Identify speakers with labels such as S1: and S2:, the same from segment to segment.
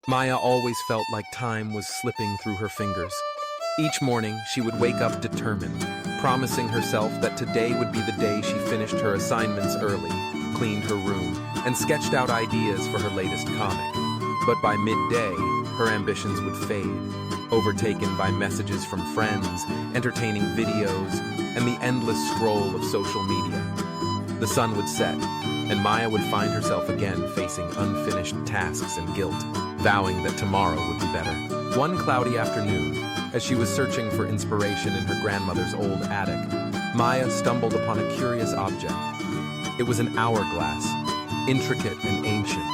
S1: Maya always felt like time was slipping through her fingers. Each morning, she would wake up determined, promising herself that today would be the day she finished her assignments early, cleaned her room, and sketched out ideas for her latest comic. But by midday, her ambitions would fade, overtaken by messages from friends, entertaining videos, and the endless scroll of social media. The sun would set, and Maya would find herself again facing unfinished tasks and guilt, vowing that tomorrow would be better. One cloudy afternoon, as she was searching for inspiration in her grandmother's old attic, Maya stumbled upon a curious object. It was an hourglass, intricate and ancient,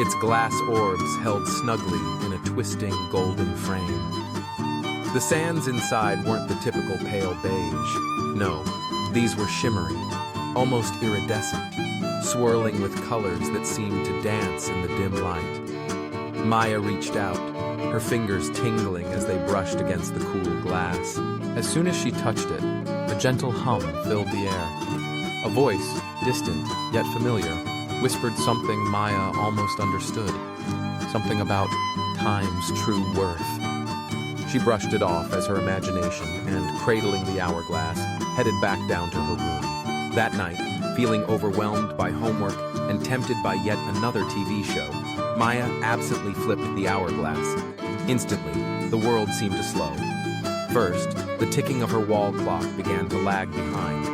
S1: its glass orbs held snugly in a twisting golden frame. The sands inside weren't the typical pale beige. No, these were shimmering, almost iridescent, swirling with colors that seemed to dance in the dim light. Maya reached out, her fingers tingling as they brushed against the cool glass. As soon as she touched it, a gentle hum filled the air. A voice, distant yet familiar, whispered something Maya almost understood, something about time's true worth. She brushed it off as her imagination and, cradling the hourglass, headed back down to her room. That night, feeling overwhelmed by homework and tempted by yet another TV show, Maya absently flipped the hourglass. Instantly, the world seemed to slow. First, the ticking of her wall clock began to lag behind.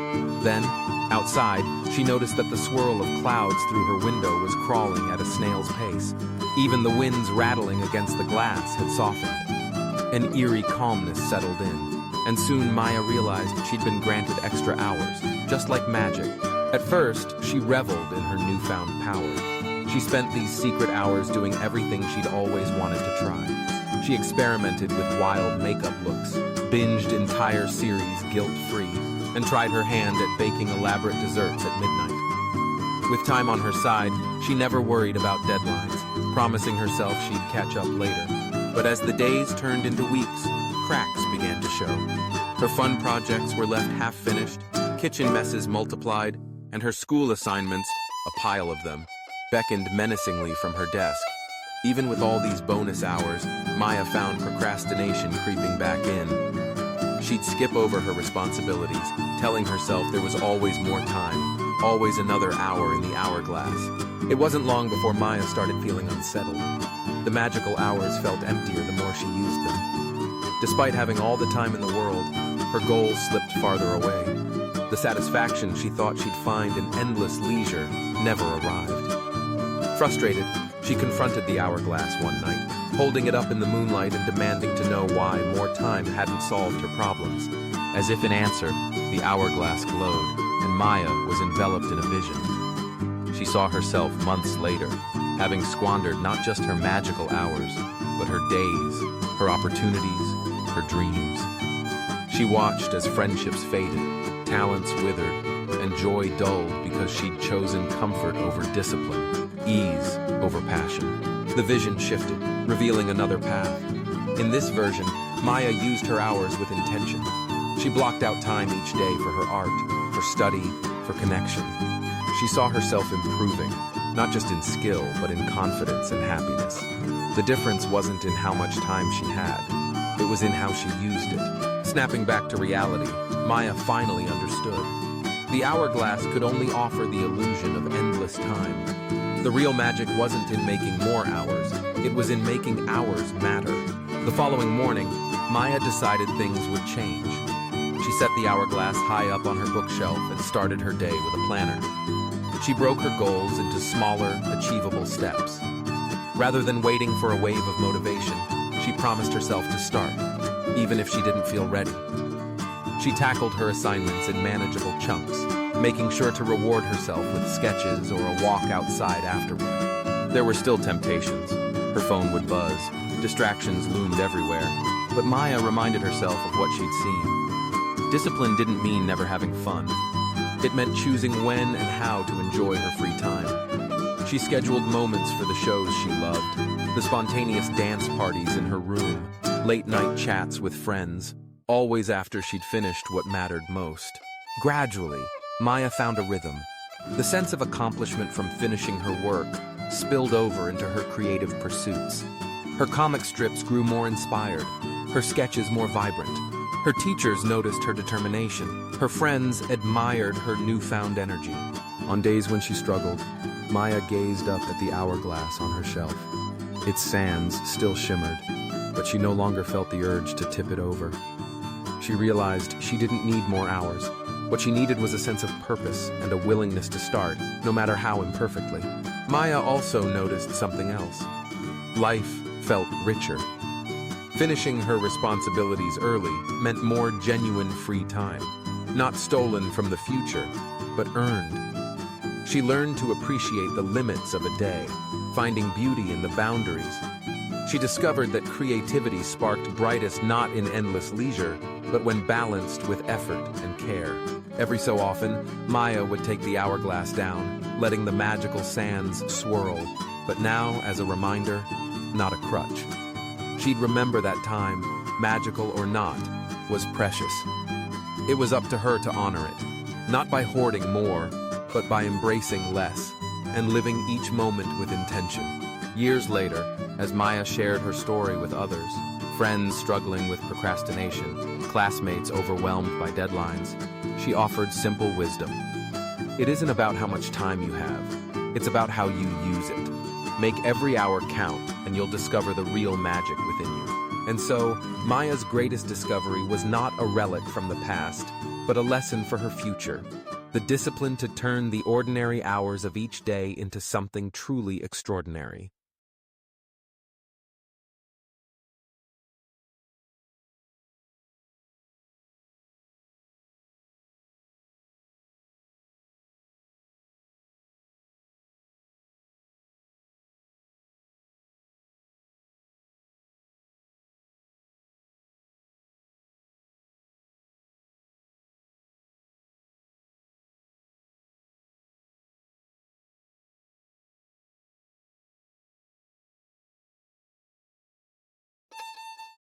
S1: Then, outside, she noticed that the swirl of clouds through her window was crawling at a snail's pace. Even the winds rattling against the glass had softened. An eerie calmness settled in, and soon Maya realized she'd been granted extra hours, just like magic. At first, she reveled in her newfound power. She spent these secret hours doing everything she'd always wanted to try. She experimented with wild makeup looks, binged entire series guilt-free, and tried her hand at baking elaborate desserts at midnight. With time on her side, she never worried about deadlines, promising herself she'd catch up later. But as the days turned into weeks, cracks began to show. Her fun projects were left half-finished, kitchen messes multiplied, and her school assignments, a pile of them, beckoned menacingly from her desk. Even with all these bonus hours, Maya found procrastination creeping back in. She'd skip over her responsibilities, telling herself there was always more time, always another hour in the hourglass. It wasn't long before Maya started feeling unsettled. The magical hours felt emptier the more she used them. Despite having all the time in the world, her goals slipped farther away. The satisfaction she thought she'd find in endless leisure never arrived. Frustrated, she confronted the hourglass one night, holding it up in the moonlight and demanding to know why more time hadn't solved her problems. As if in answer, the hourglass glowed, and Maya was enveloped in a vision. She saw herself months later, having squandered not just her magical hours, but her days, her opportunities, her dreams. She watched as friendships faded, talents withered, and joy dulled because she'd chosen comfort over discipline, ease over passion. The vision shifted, revealing another path. In this version, Maya used her hours with intention. She blocked out time each day for her art, for study, for connection. She saw herself improving, not just in skill, but in confidence and happiness. The difference wasn't in how much time she had. It was in how she used it. Snapping back to reality, Maya finally understood. The hourglass could only offer the illusion of endless time. The real magic wasn't in making more hours, it was in making hours matter. The following morning, Maya decided things would change. She set the hourglass high up on her bookshelf and started her day with a planner. She broke her goals into smaller, achievable steps. Rather than waiting for a wave of motivation, she promised herself to start, even if she didn't feel ready. She tackled her assignments in manageable chunks, making sure to reward herself with sketches or a walk outside afterward. There were still temptations. Her phone would buzz, distractions loomed everywhere, but Maya reminded herself of what she'd seen. Discipline didn't mean never having fun. It meant choosing when and how to enjoy her free time. She scheduled moments for the shows she loved, the spontaneous dance parties in her room, late-night chats with friends, always after she'd finished what mattered most. Gradually, Maya found a rhythm. The sense of accomplishment from finishing her work spilled over into her creative pursuits. Her comic strips grew more inspired, her sketches more vibrant. Her teachers noticed her determination. Her friends admired her newfound energy. On days when she struggled, Maya gazed up at the hourglass on her shelf. Its sands still shimmered, but she no longer felt the urge to tip it over. She realized she didn't need more hours. What she needed was a sense of purpose and a willingness to start, no matter how imperfectly. Maya also noticed something else. Life felt richer. Finishing her responsibilities early meant more genuine free time, not stolen from the future, but earned. She learned to appreciate the limits of a day, finding beauty in the boundaries. She discovered that creativity sparked brightest not in endless leisure, but when balanced with effort and care. Every so often, Maya would take the hourglass down, letting the magical sands swirl, but now, as a reminder, not a crutch. She'd remember that time, magical or not, was precious. It was up to her to honor it, not by hoarding more, but by embracing less, and living each moment with intention. Years later, as Maya shared her story with others, friends struggling with procrastination, classmates overwhelmed by deadlines, she offered simple wisdom. It isn't about how much time you have, it's about how you use it. Make every hour count, and you'll discover the real magic within you. And so, Maya's greatest discovery was not a relic from the past, but a lesson for her future. The discipline to turn the ordinary hours of each day into something truly extraordinary.